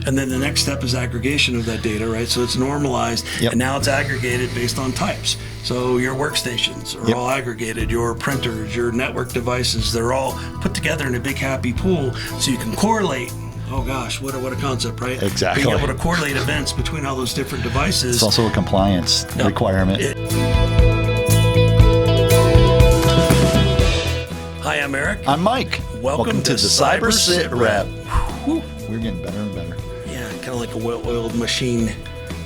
And then the next step is aggregation of that data, right? So it's normalized, and now it's aggregated based on types. So your workstations are all aggregated, your printers, your network devices, they're all put together in a big happy pool so you can correlate. Oh gosh, what a concept, right? Exactly. Being able to correlate events between all those different devices. It's also a compliance requirement. Hi, I'm Eric. I'm Mike. Welcome to the Cyber Sitrep. We're getting better and better. Yeah, kind of like a well-oiled machine,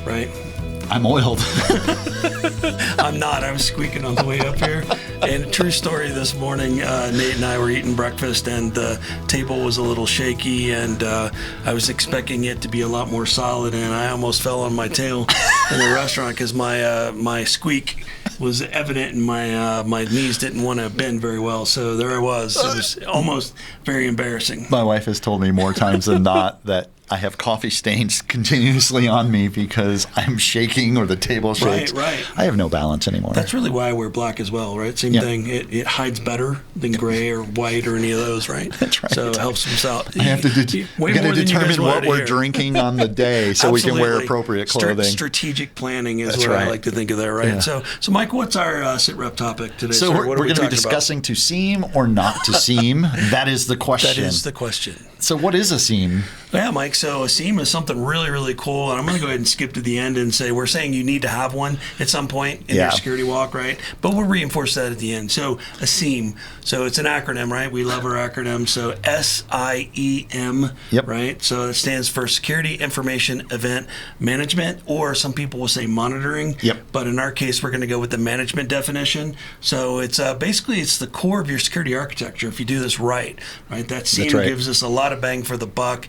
right? I'm oiled. I'm not. I was squeaking on the way up here. And true story, this morning, Nate and I were eating breakfast, and the table was a little shaky, and I was expecting it to be a lot more solid, and I almost fell on my tail in the restaurant because my squeak was evident, and my knees didn't want to bend very well. So there I was. It was almost very embarrassing. My wife has told me more times than not that I have coffee stains continuously on me because I'm shaking or the table shakes. Right. I have no balance anymore. That's really why I wear black as well, right? Same thing. It hides better than gray or white or any of those, right? That's right. So it helps us out. I have to determine what we're drinking on the day so we can wear appropriate clothing. Strategic planning is what I like to think of there, right? Yeah. So Mike, what's our SITREP topic today? So we're going to be discussing to SIEM or not to SIEM. That is the question. That is the question. So what is a SIEM? Yeah, Mike. So a SIEM is something really, really cool. And I'm going to go ahead and skip to the end and say we're saying you need to have one at some point in your security walk, right? But we'll reinforce that at the end. So a SIEM. So it's an acronym, right? We love our acronym. So SIEM, right? So it stands for Security Information Event Management, or some people will say monitoring. But in our case, we're going to go with the management definition. So it's basically it's the core of your security architecture if you do this right? That SIEM gives us a lot of bang for the buck.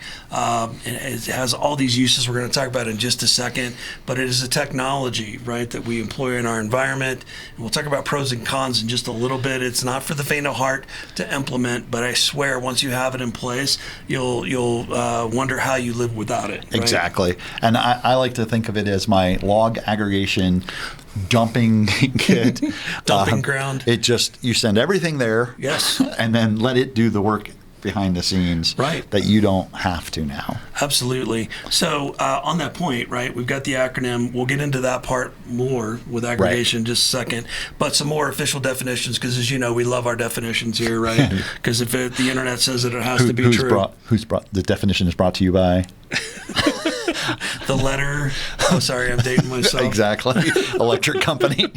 It has all these uses we're going to talk about in just a second, but it is a technology, right, that we employ in our environment. And we'll talk about pros and cons in just a little bit. It's not for the faint of heart to implement, but I swear once you have it in place, you'll wonder how you live without it. Right? Exactly. And I like to think of it as my log aggregation dumping kit. Dumping ground. It just, you send everything there. Yes. And then let it do the work behind the scenes that you don't have to now. Absolutely. So on that point, right, we've got the acronym. We'll get into that part more with aggregation in just a second, but some more official definitions, because as you know, we love our definitions here, right? Because if the internet says it has to be true. The definition is brought to you by? The letter. Oh, sorry, I'm dating myself. Exactly. Electric company.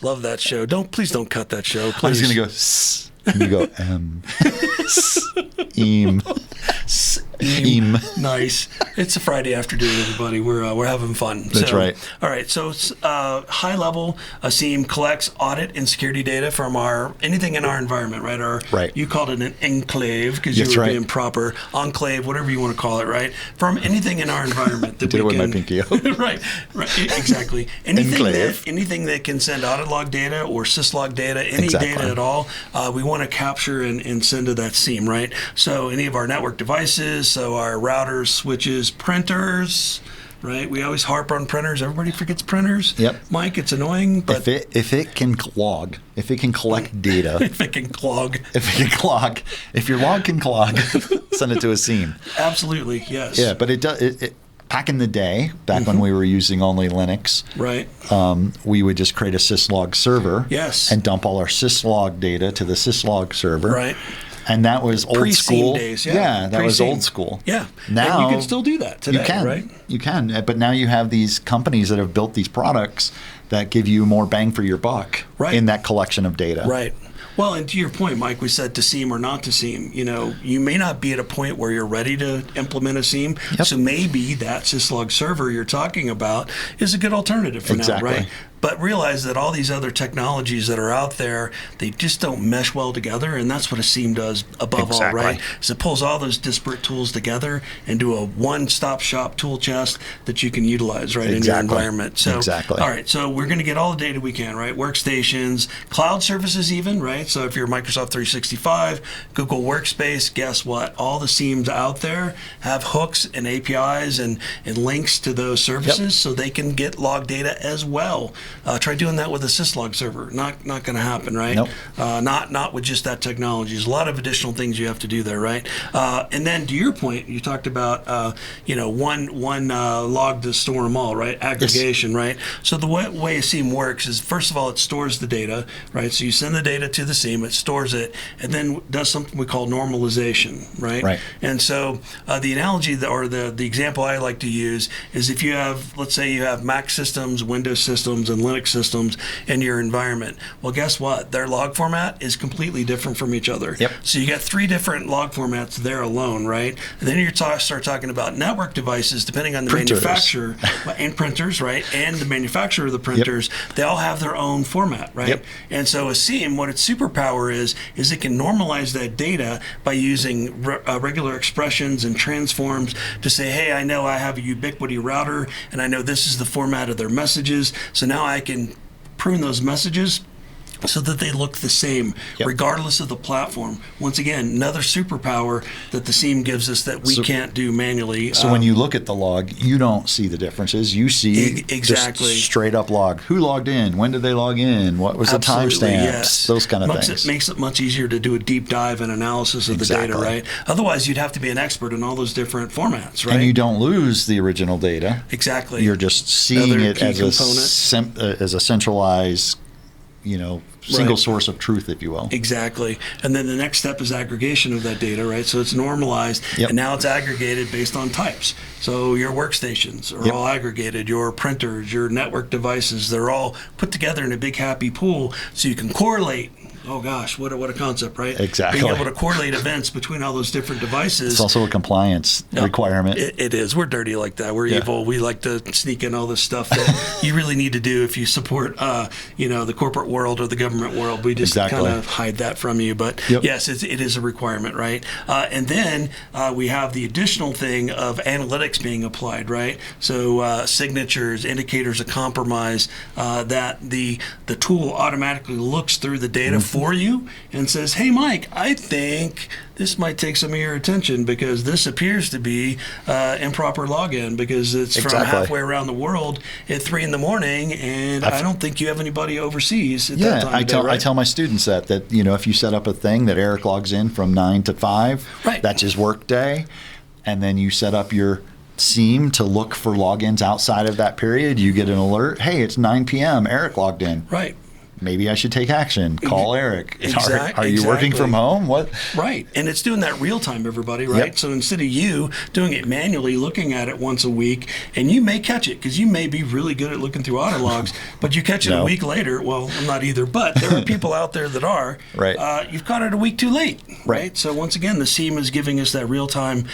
Love that show. Please don't cut that show. Please. I was going to go S. And you go SIEM. Nice. It's a Friday afternoon, everybody. We're having fun. That's right. All right. So high level, a SIEM collects audit and security data from anything in our environment, right? You called it an enclave because you were being proper. Enclave, whatever you want to call it, right? From anything in our environment that did it with my pinky out. right. Exactly. Anything that can send audit log data or syslog data, any data at all, we want to capture and send to that SIEM, right? So any of our network devices, so our routers, switches, printers, right? We always harp on printers. Everybody forgets printers. Mike, it's annoying, but if it can log, if it can collect data, if your log can clog, send it to a SIEM. Absolutely, yes. Yeah, but it does. Back in the day, when we were using only Linux, we would just create a syslog server and dump all our syslog data to the syslog server. Right. And that was old school. Days, that was old school. Yeah. Now and you can still do that today, right? You can. But now you have these companies that have built these products that give you more bang for your buck in that collection of data. Right. Well, and to your point, Mike, we said to SIEM or not to SIEM. You may not be at a point where you're ready to implement a SIEM. So maybe that syslog server you're talking about is a good alternative for now, right? But realize that all these other technologies that are out there, they just don't mesh well together, and that's what a SIEM does above all, right? Is it pulls all those disparate tools together into a one-stop shop tool chest that you can utilize, right, in your environment. So, all right, so we're going to get all the data we can, right? Workstations, cloud services even, right? So if you're Microsoft 365, Google Workspace, guess what? All the SIEMs out there have hooks and APIs and links to those services so they can get log data as well. Try doing that with a syslog server. Not going to happen, right? Nope. Not with just that technology. There's a lot of additional things you have to do there, right? And then to your point, you talked about one log to store them all, right? Aggregation, yes. Right? So the way a SIEM works is, first of all, it stores the data, right? So you send the data to the SIEM, it stores it, and then does something we call normalization, right? Right. And so the analogy or the example I like to use is if you have, let's say you have Mac systems, Windows systems, and Linux systems in your environment. Well, guess what? Their log format is completely different from each other. Yep. So you got 3 different log formats there alone, right? And then you start talking about network devices, depending on the manufacturer and printers, right? And the manufacturer of the printers, yep. They all have their own format, right? Yep. And so a SIEM, what its superpower is it can normalize that data by using regular expressions and transforms to say, hey, I know I have a ubiquity router, and I know this is the format of their messages, so now I can prune those messages so that they look the same, yep. Regardless of the platform. Once again, another superpower that the SIEM gives us that we can't do manually. So when you look at the log, you don't see the differences. You see exactly just straight up log. Who logged in? When did they log in? What was the timestamp? Yes. Those kind of things. It makes it much easier to do a deep dive and analysis of the data, right? Otherwise, you'd have to be an expert in all those different formats, right? And you don't lose the original data. Exactly. You're just seeing it as a centralized, single source of truth, if you will. Exactly. And then the next step is aggregation of that data, right? So it's normalized, yep. And now it's aggregated based on types. So your workstations are yep. all aggregated, your printers, your network devices, they're all put together in a big happy pool so you can correlate. Oh gosh, what a concept, right? Exactly. Being able to correlate events between all those different devices. It's also a compliance requirement. It is. We're dirty like that. We're evil. We like to sneak in all this stuff that you really need to do if you support, the corporate world or the government world. We just kind of hide that from you. But yep. Yes, it is a requirement, right? And then we have the additional thing of analytics being applied, right? So signatures, indicators of compromise, that the tool automatically looks through the data for you and says, hey, Mike, I think this might take some of your attention because this appears to be improper login because it's from halfway around the world at 3 a.m. and I don't think you have anybody overseas at that time. I tell my students that if you set up a thing that Eric logs in from 9 to 5, right. That's his work day, and then you set up your SIEM to look for logins outside of that period, you get an alert, hey, it's 9 p.m., Eric logged in. Right. Maybe I should take action. Call Eric. Are you exactly. working from home? What? Right. And it's doing that real time, everybody, right? Yep. So instead of you doing it manually, looking at it once a week, and you may catch it because you may be really good at looking through auto logs, but you catch it a week later. Well, I'm not either, but there are people out there that are. Right. You've caught it a week too late. Right. So once again, the SIEM is giving us that real time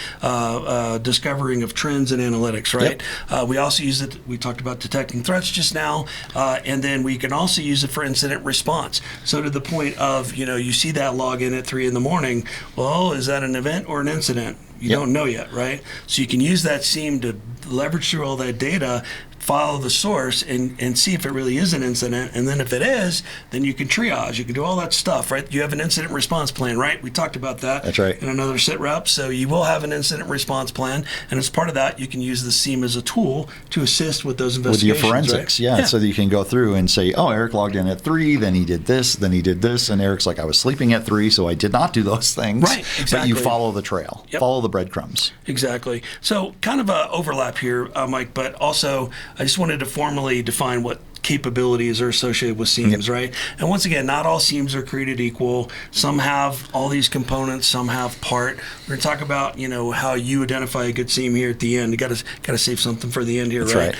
discovering of trends and analytics, right? Yep. We also use it, we talked about detecting threats just now, and then we can also use it for incident response. So to the point of, you see that login at 3 a.m. Well, is that an event or an incident? You don't know yet, right? So you can use that SIEM to leverage through all that data, follow the source and see if it really is an incident. And then if it is, then you can triage. You can do all that stuff, right? You have an incident response plan, right? We talked about that. That's right. In another SITREP. So you will have an incident response plan. And as part of that, you can use the SIEM as a tool to assist with those investigations. With your forensics, right? So that you can go through and say, oh, Eric logged in at 3, then he did this, then he did this. And Eric's like, I was sleeping at 3, so I did not do those things. Right, exactly. But you follow the trail. Yep. Follow the breadcrumbs. Exactly. So kind of a overlap here, Mike, but also I just wanted to formally define what capabilities are associated with SIEMs, right? And once again, not all SIEMs are created equal. Some have all these components, some have part. We're going to talk about, how you identify a good SIEM here at the end. You got to save something for the end here, right?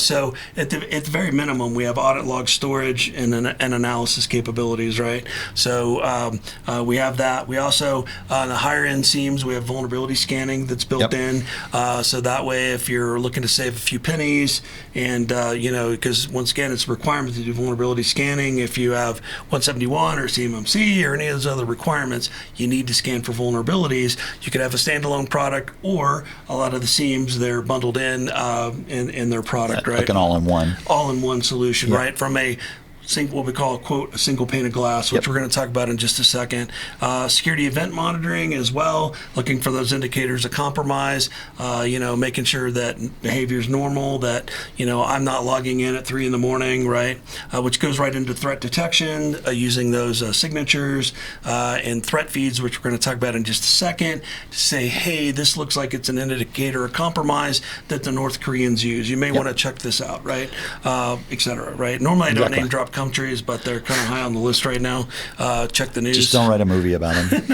So at the very minimum, we have audit log storage and analysis capabilities, right? So we have that. We also, on the higher end SIEMs, we have vulnerability scanning that's built in. So that way, if you're looking to save a few pennies and, because once again, it's a requirement to do vulnerability scanning. If you have 171 or CMMC or any of those other requirements, you need to scan for vulnerabilities. You could have a standalone product, or a lot of the SIEMs, they're bundled in their product, right? Like an all-in-one. All-in-one solution, right? From a what we call, quote, a single pane of glass, which we're going to talk about in just a second. Security event monitoring as well, looking for those indicators of compromise, making sure that behavior is normal, that, I'm not logging in at 3 in the morning, right? Which goes right into threat detection, using those signatures and threat feeds, which we're going to talk about in just a second, to say, hey, this looks like it's an indicator of compromise that the North Koreans use. You may want to check this out, right? Et cetera, right? Normally I don't name drop countries, but they're kind of high on the list right now. Check the news. Just don't write a movie about them.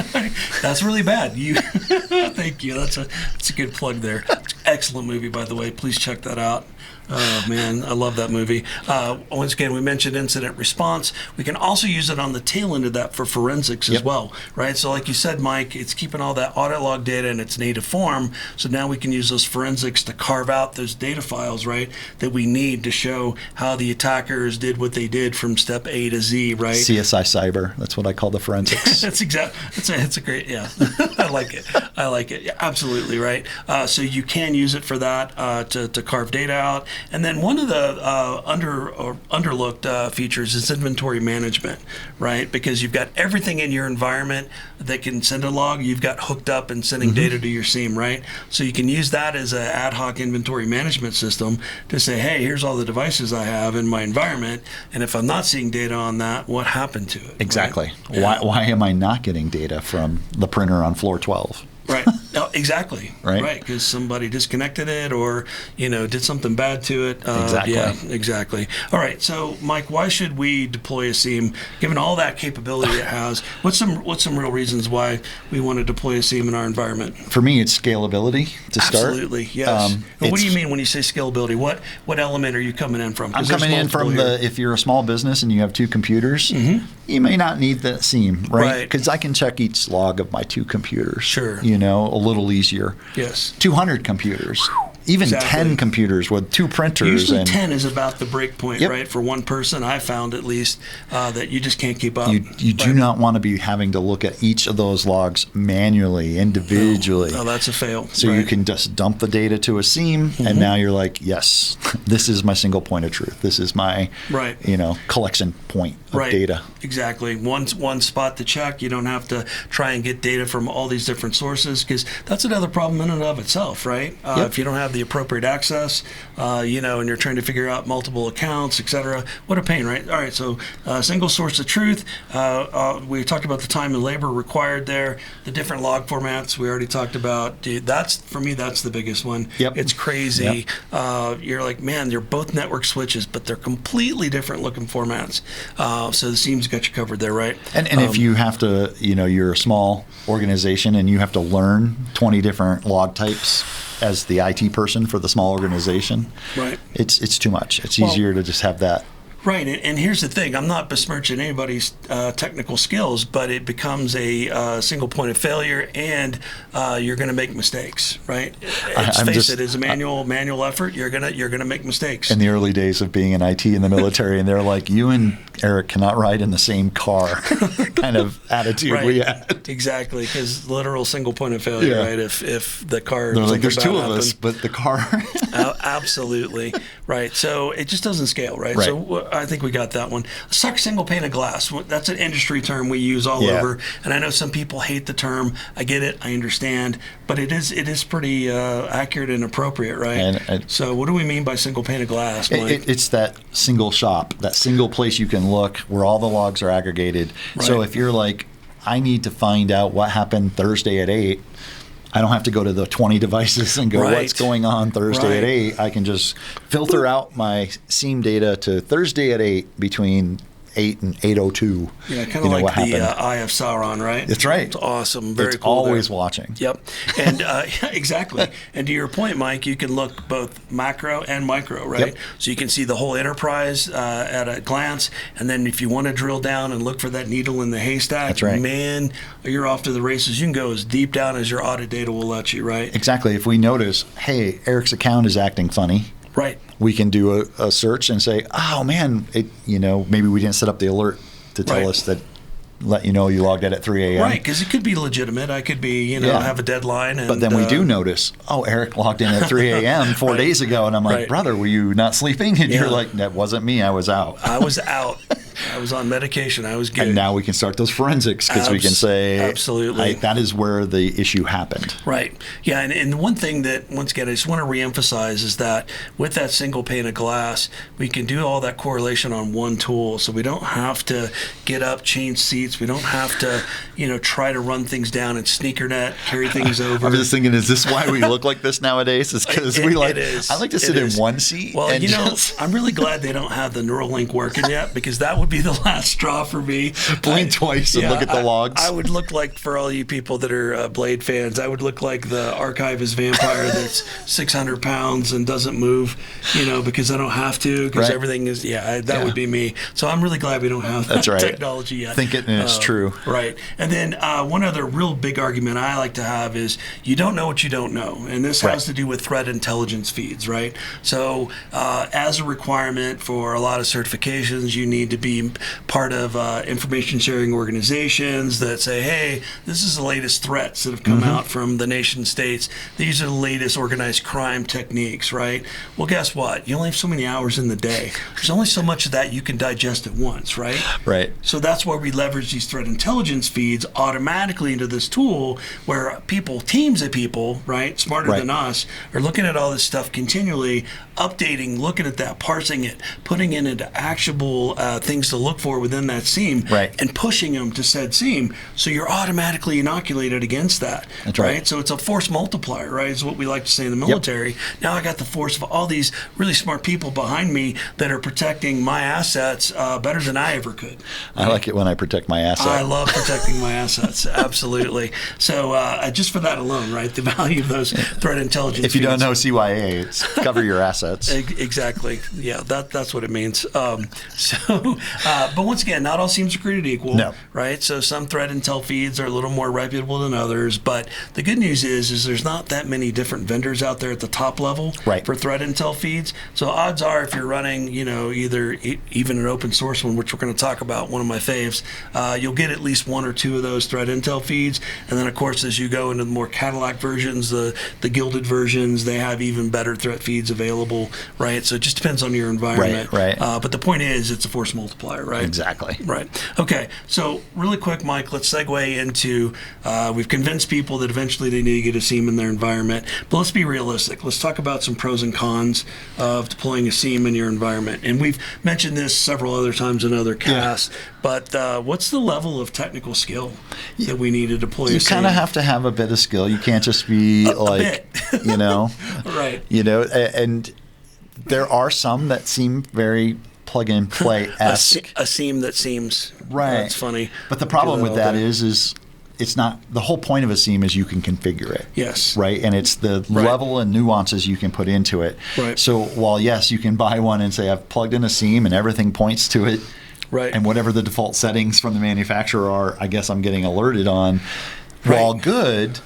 That's really bad. Thank you. That's a good plug there. Excellent movie, by the way. Please check that out. Oh, man, I love that movie. Once again, we mentioned incident response. We can also use it on the tail end of that for forensics as well, right? So like you said, Mike, it's keeping all that audit log data in its native form. So now we can use those forensics to carve out those data files, right, that we need to show how the attackers did what they did from step A to Z, right? CSI Cyber. That's what I call the forensics. That's a great, yeah. I like it. Yeah, absolutely, right? So you can use it for that, to carve data out. And then one of the underlooked features is inventory management, right? Because you've got everything in your environment that can send a log. You've got hooked up and sending data to your SIEM, right? So you can use that as an ad hoc inventory management system to say, hey, here's all the devices I have in my environment, and if I'm not seeing data on that, what happened to it? Exactly. Right? Why am I not getting data from the printer on floor 12? Right. No, exactly. Right. Because somebody disconnected it or, did something bad to it. Exactly. Yeah, exactly. All right. So, Mike, why should we deploy a SIEM, given all that capability it has? What's some real reasons why we want to deploy a SIEM in our environment? For me, it's scalability to start. Absolutely. Yes. What do you mean when you say scalability? What element are you coming in from? I'm coming in from if you're a small business and you have 2 computers, you may not need the SIEM, right? Because I can check each log of my 2 computers. Sure. A little easier. Yes. 200 computers. Even 10 computers with 2 printers. Usually 10 is about the break point, right? For one person, I found at least that you just can't keep up. You do not want to be having to look at each of those logs manually, individually. No, that's a fail. So you can just dump the data to a SIEM, and now you're like, yes, this is my single point of truth. This is my collection point of data. Exactly. One spot to check. You don't have to try and get data from all these different sources, because that's another problem in and of itself, right? If you don't have the appropriate access, and you're trying to figure out multiple accounts, etc. What a pain, right? All right, so single source of truth. We talked about the time and labor required there, the different log formats we already talked about. Dude, for me, that's the biggest one. It's crazy. You're like, man, they're both network switches, but they're completely different looking formats. So the SIEM's got you covered there, right? And if you have to, you're a small organization and you have to learn 20 different log types as the IT person for the small organization, it's too much. It's easier to just have that. Right, and here's the thing. I'm not besmirching anybody's technical skills, but it becomes a single point of failure, and you're going to make mistakes, right? It's a manual effort. You're gonna make mistakes. In the early days of being in IT in the military, and they're like, you and Eric cannot ride in the same car, kind of attitude we had. Exactly, because literal single point of failure, right? If the car, they're like, there's 2 of us, but the car. Absolutely, right. So it just doesn't scale, right? So I think we got that one. Single pane of glass. That's an industry term we use all over, and I know some people hate the term. I get it. I understand, but it is pretty accurate and appropriate, right? So what do we mean by single pane of glass, Mike? It's that single shop, that single place you can look where all the logs are aggregated. So if you're like, I need to find out what happened Thursday at 8, I don't have to go to the 20 devices and go, what's going on Thursday at 8? I can just filter out my SIEM data to Thursday at 8 between 8 and 8:02. Yeah, kind of like the Eye of Sauron, right? That's right. It's awesome. Very it's cool. Always watching. Yep. And exactly. And to your point, Mike, you can look both macro and micro, right? So you can see the whole enterprise at a glance. And then if you want to drill down and look for that needle in the haystack, that's right. Man, you're off to the races. You can go as deep down as your audit data will let you, right? Exactly. If we notice, hey, Eric's account is acting funny. Right. We can do a search and say, oh man, maybe we didn't set up the alert to tell us that let you know you logged it at 3 a.m. Right, because it could be legitimate. I could be, have a deadline. And, but then we do notice, Eric logged in at 3 a.m. 4 days ago. And I'm like, brother, were you not sleeping? And you're like, that wasn't me. I was out. I was out. I was on medication. I was good. And now we can start those forensics because we can say, absolutely, that is where the issue happened. Right. Yeah. And one thing that, once again, I just want to reemphasize is that with that single pane of glass, we can do all that correlation on one tool. So we don't have to get up, change seats. We don't have to, try to run things down and sneaker net, carry things over. I'm just thinking, is this why we look like this nowadays? It's because I like to sit in one seat. Well, I'm really glad they don't have the Neuralink working yet, because that would be the last straw for me. Blink twice and look at the logs. I would look like, for all you people that are Blade fans, I would look like the archivist vampire that's 600 pounds and doesn't move, because I don't have to, because everything is, that would be me. So I'm really glad we don't have that technology yet. Think it and it's true. Right. And then one other real big argument I like to have is you don't know what you don't know. And this has to do with threat intelligence feeds, right? So as a requirement for a lot of certifications, you need to be part of information sharing organizations that say, hey, this is the latest threats that have come out from the nation states. These are the latest organized crime techniques, right? Well, guess what? You only have so many hours in the day. There's only so much of that you can digest at once, right? Right. So that's why we leverage these threat intelligence feeds automatically into this tool where teams of people, right, smarter than us, are looking at all this stuff continually, updating, looking at that, parsing it, putting it into actionable things to look for within that SIEM, and pushing them to said SIEM. So you're automatically inoculated against that. That's right. So it's a force multiplier, right, is what we like to say in the military. Now I got the force of all these really smart people behind me that are protecting my assets better than I ever could. I like it when I protect my assets. I love protecting my assets, absolutely. So just for that alone, right, the value of those threat intelligence If you don't know CYA, it's cover your assets. Exactly. Yeah, that's what it means. But once again, not all SIEMs are created equal, right? So some threat intel feeds are a little more reputable than others. But the good news is there's not that many different vendors out there at the top level for threat intel feeds. So odds are, if you're running, either even an open source one, which we're going to talk about, one of my faves, you'll get at least one or two of those threat intel feeds. And then, of course, as you go into the more Cadillac versions, the gilded versions, they have even better threat feeds available, right? So it just depends on your environment. Right. But the point is, it's a force multiplier, right? Exactly. Right. Okay. So really quick, Mike, let's segue into, we've convinced people that eventually they need to get a SIEM in their environment, but let's be realistic. Let's talk about some pros and cons of deploying a SIEM in your environment. And we've mentioned this several other times in other casts, but what's the level of technical skill that we need to deploy a SIEM? You kind of have to have a bit of skill. You can't just be right. And there are some that seem very plug and play esque. A SIEM that seems right. That's funny. But the problem with that is it's not, the whole point of a SIEM is you can configure it. Yes. Right. And it's the level and nuances you can put into it. Right. So while yes, you can buy one and say I've plugged in a SIEM and everything points to it. Right. And whatever the default settings from the manufacturer are, I guess I'm getting alerted on. While good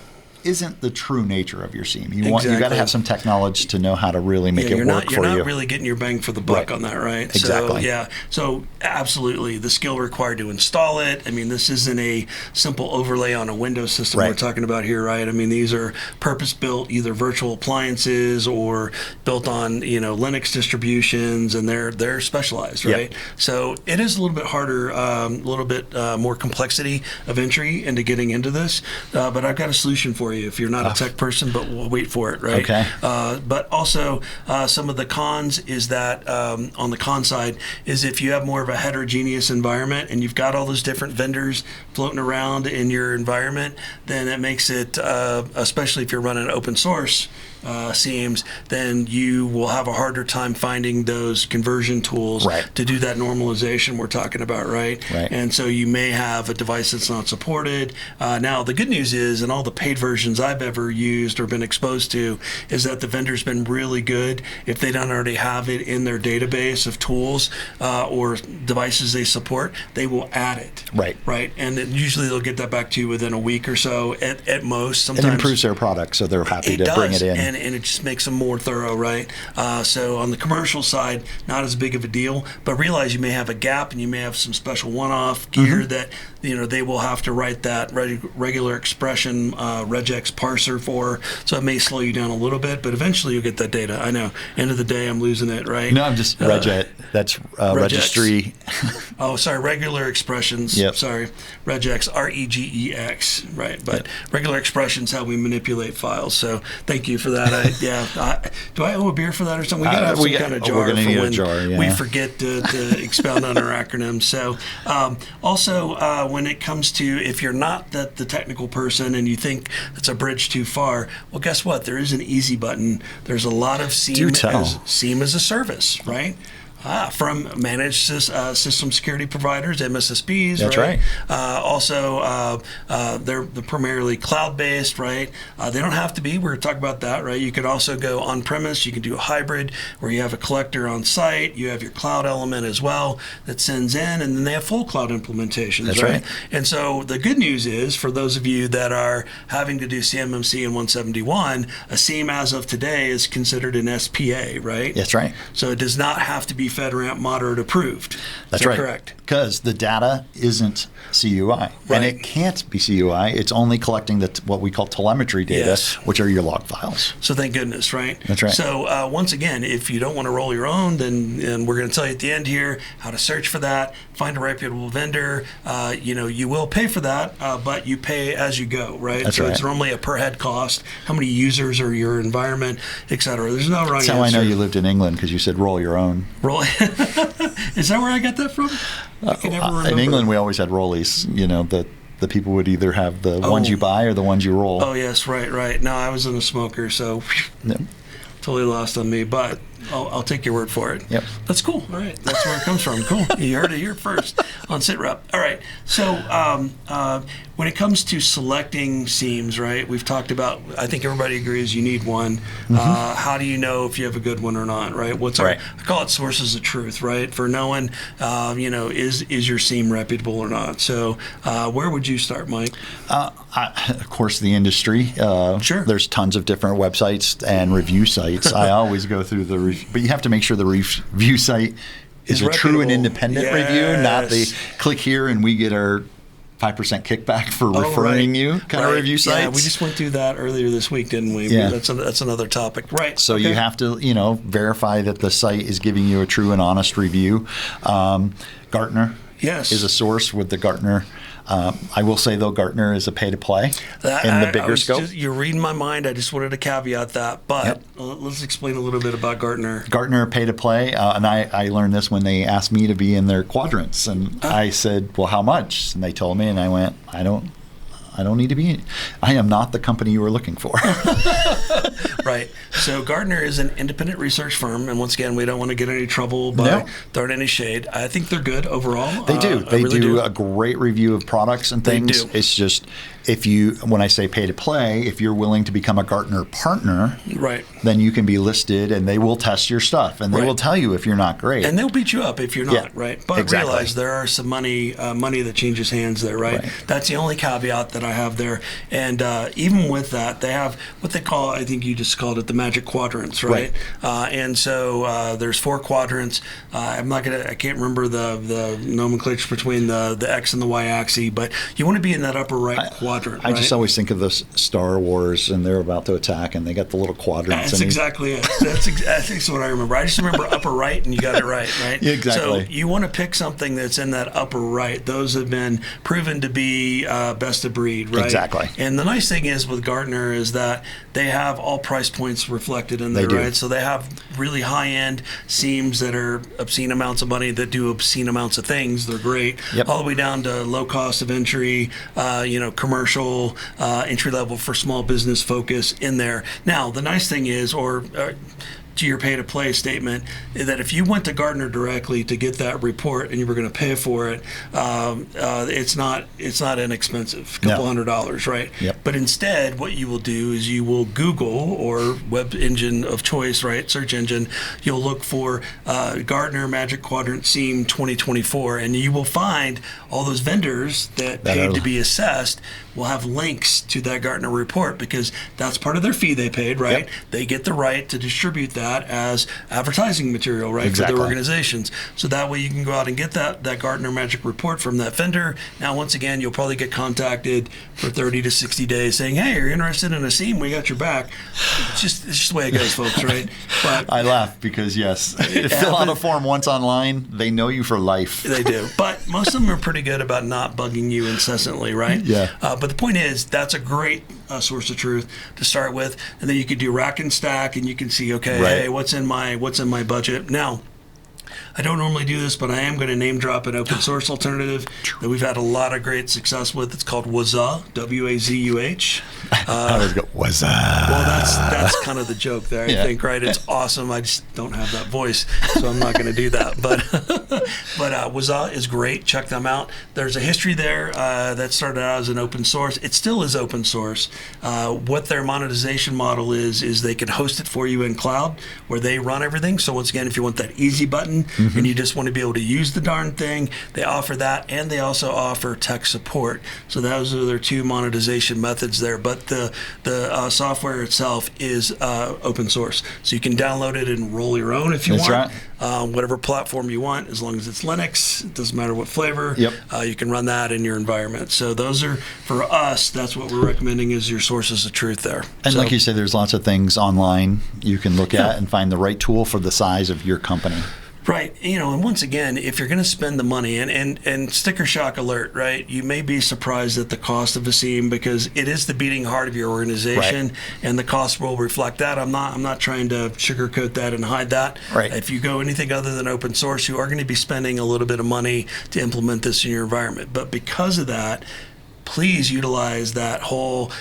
isn't the true nature of your SIEM. You got to have some tech knowledge to know how to really make it work for you. You're not really getting your bang for the buck on that, right? Exactly. So absolutely, the skill required to install it. I mean, this isn't a simple overlay on a Windows system we're talking about here, right? I mean, these are purpose-built, either virtual appliances or built on Linux distributions, and they're specialized, right? So it is a little bit harder, a little bit more complexity of entry into getting into this. But I've got a solution for you if you're not a tech person, but we'll wait for it, right? Okay. But also, some of the cons is that on the con side is if you have more of a heterogeneous environment and you've got all those different vendors floating around in your environment, then that makes it, especially if you're running open source SIEMs, then you will have a harder time finding those conversion tools to do that normalization we're talking about, right? And so you may have a device that's not supported. Now, the good news is, in all the paid versions I've ever used or been exposed to, is that the vendor's been really good. If they don't already have it in their database of tools or devices they support, they will add it. Right. And usually they'll get that back to you within a week or so at most. Sometimes it improves their product, so they're happy to bring it in. And it just makes them more thorough, right? So on the commercial side, not as big of a deal, but realize you may have a gap and you may have some special one-off gear that they will have to write that regular expression regex parser for, so it may slow you down a little bit, but eventually you'll get that data. I know. End of the day, I'm losing it, right? No, I'm just reget. That's registry. Oh, sorry, regular expressions. Yep. Sorry, regex, regex, right? But regular expressions, how we manipulate files. So thank you for that. Do I owe a beer for that or something? We got to have some kind of jar we're gonna need for when a jar, yeah. we forget to expound on our acronyms. So also, when it comes to, if you're not the technical person and you think it's a bridge too far, well, guess what? There is an easy button. There's a lot of SIEM as a service, right? From managed system security providers, MSSPs. That's right. Also, they're primarily cloud-based, right? They don't have to be. We're talking about that, right? You could also go on-premise. You can do a hybrid where you have a collector on site. You have your cloud element as well that sends in, and then they have full cloud implementations. That's right. And so the good news is, for those of you that are having to do CMMC and 171, a SIEM as of today is considered an SPA, right? That's right. So it does not have to be FedRAMP moderate approved. That's right. Correct. Because the data isn't CUI, and it can't be CUI. It's only collecting what we call telemetry data, which are your log files. So thank goodness, right? That's right. So once again, if you don't want to roll your own, then we're going to tell you at the end here how to search for that. Find a reputable vendor. You will pay for that, but you pay as you go, right? That's so right. It's normally a per head cost. How many users are your environment, et cetera. There's no wrong answer. That's how I know you lived in England, because you said roll your own. Roll. Is that where I got that from? I can never remember. In England, we always had rollies. The people would either have the ones you buy or the ones you roll. Oh, yes, right. No, I was in a smoker, so totally lost on me, but I'll take your word for it. Yep. That's cool. All right. That's where it comes from. Cool. You heard it here first on Sitrep. All right. So when it comes to selecting SIEMs, right, we've talked about, I think everybody agrees you need one. Mm-hmm. How do you know if you have a good one or not, right? I call it sources of truth, right? For knowing, is your SIEM reputable or not? So where would you start, Mike? Of course, the industry. Sure. There's tons of different websites and review sites. I always go through but you have to make sure the review site is a true and independent review, not the click here and we get our 5% kickback for referring you kind of review sites. Yeah, we just went through that earlier this week, didn't we? Yeah. That's another topic. Right. So you have to, verify that the site is giving you a true and honest review. Gartner is a source with the Gartner. I will say, though, Gartner is a pay-to-play in the bigger scope. You're reading my mind. I just wanted to caveat that. But let's explain a little bit about Gartner. Gartner pay-to-play, and I learned this when they asked me to be in their quadrants. And I said, well, how much? And they told me, and I went, I don't need to be. I am not the company you were looking for. Right. So Gartner is an independent research firm, and once again, we don't want to get any trouble by throwing any shade. I think they're good overall. They do. They really do a great review of products and things. They do. It's just, when I say pay to play, if you're willing to become a Gartner partner, then you can be listed, and they will test your stuff, and they will tell you if you're not great, and they'll beat you up if you're not right. But realize there are some money that changes hands there, right? That's the only caveat that I have there. And even with that, they have what they call, I think you just called it, the magic quadrants, right? And so there's 4 quadrants. I can't remember the nomenclature between the X and the Y axis, but you want to be in that upper right quadrant. I just always think of the Star Wars, and they're about to attack, and they got the little quadrants. That's exactly it. That's what I remember. I just remember upper right, and you got it right? Yeah, exactly. So you want to pick something that's in that upper right. Those have been proven to be best of breed, right? Exactly. And the nice thing is with Gartner is that they have all price points reflected in there, right? So they have really high-end SIEMs that are obscene amounts of money that do obscene amounts of things. They're great. All the way down to low cost of entry, commercial, entry level for small business focus in there. Now, the nice thing is, to your pay-to-play statement, that if you went to Gartner directly to get that report and you were going to pay for it, it's not inexpensive, a couple $100s, right? But instead, what you will do is you will Google, or web engine of choice, right, search engine, you'll look for Gartner Magic Quadrant SIEM 2024, and you will find all those vendors that paid to be assessed will have links to that Gartner report, because that's part of their fee they paid, right? They get the right to distribute that that as advertising material, right, Exactly. for their organizations. So that way you can go out and get that Gartner Magic Report from that vendor. Now, once again, you'll probably get contacted for 30 to 60 days saying, hey, are you interested in a SIEM? We got your back. It's just the way it goes, folks, right? But I laugh because, yes, fill out a form once online, they know you for life. They do. But most of them are pretty good about not bugging you incessantly, right? Yeah. But the point is, that's a great source of truth to start with. And then you could do rack and stack, and you can see, okay, Right. hey, what's in my budget? Now, I don't normally do this, but I am going to name drop an open source alternative that we've had a lot of great success with. It's called Wazuh, W-A-Z-U-H. I always go, Wazuh. Well, that's kind of the joke there, I think, right? It's awesome. I just don't have that voice, so I'm not going to do that. But Wazuh is great. Check them out. There's a history there that started out as an open source. It still is open source. What their monetization model is they can host it for you in cloud where they run everything. So once again, if you want that easy button and you just want to be able to use the darn thing, they offer that, and they also offer tech support. So those are their two monetization methods there. But the software itself is open source, so you can download it and roll your own if you That's want. right. Whatever platform you want, as long as it's Linux, it doesn't matter what flavor. Yep. You can run that in your environment. So those are, for us, that's what we're recommending as your sources of truth there. And so, like you said, there's lots of things online you can look at and find the right tool for the size of your company. right, and once again, if you're going to spend the money, and sticker shock alert, right, you may be surprised at the cost of a SIEM because it is the beating heart of your organization, Right. and the cost will reflect that. I'm not trying to sugarcoat that and hide that. Right. If you go anything other than open source, you are going to be spending a little bit of money to implement this in your environment. But because of that, please utilize that whole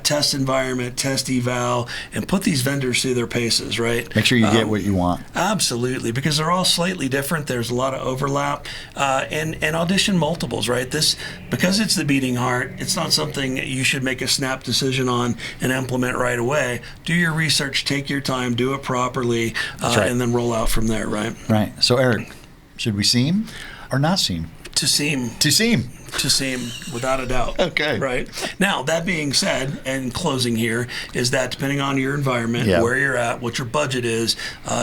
test environment, test eval, and put these vendors through their paces, right? Make sure you get what you want. Absolutely, because they're all slightly different. There's a lot of overlap, and audition multiples, right? This, because it's the beating heart, it's not something you should make a snap decision on and implement right away. Do your research, take your time, do it properly, right. and then roll out from there, right? Right. So, Eric, should we SIEM or not SIEM? To SIEM. To SIEM. To SIEM, without a doubt. Okay. Right. Now, that being said, and closing here, is that depending on your environment, Yeah. where you're at, what your budget is,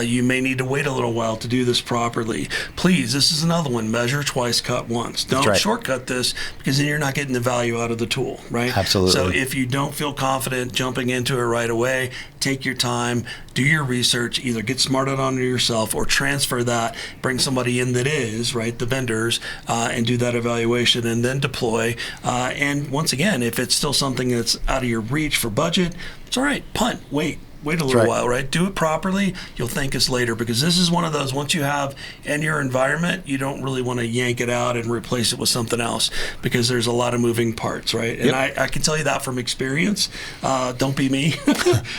you may need to wait a little while to do this properly. Please, this is another one. Measure twice, cut once. Don't right. shortcut this, because then you're not getting the value out of the tool, right? Absolutely. So if you don't feel confident jumping into it right away, take your time, do your research, either get smarted on it yourself or transfer that, bring somebody in that is, right, the vendors, and do that evaluation and then deploy. And once again, if it's still something that's out of your reach for budget, it's all right, punt, wait a little right. while, right? Do it properly. You'll thank us later, because this is one of those, once you have in your environment, you don't really want to yank it out and replace it with something else, because there's a lot of moving parts, right? And Yep. I can tell you that from experience. Don't be me.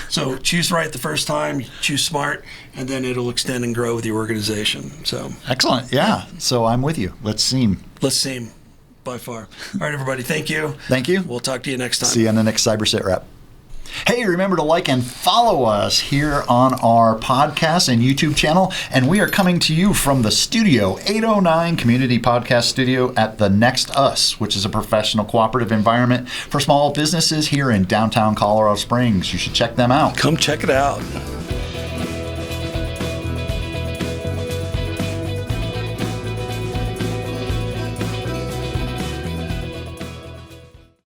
So choose right the first time, choose smart, and then it'll extend and grow with your organization. So Excellent. Yeah. So I'm with you. Let's SIEM. let's SIEM by far. All right, everybody. Thank you. Thank you. We'll talk to you next time. See you on the next Cyber Sitrep. Hey, remember to like and follow us here on our podcast and YouTube channel. And we are coming to you from the Studio 809 Community Podcast Studio at the Next Us, which is a professional cooperative environment for small businesses here in downtown Colorado Springs. You should check them out. Come check it out.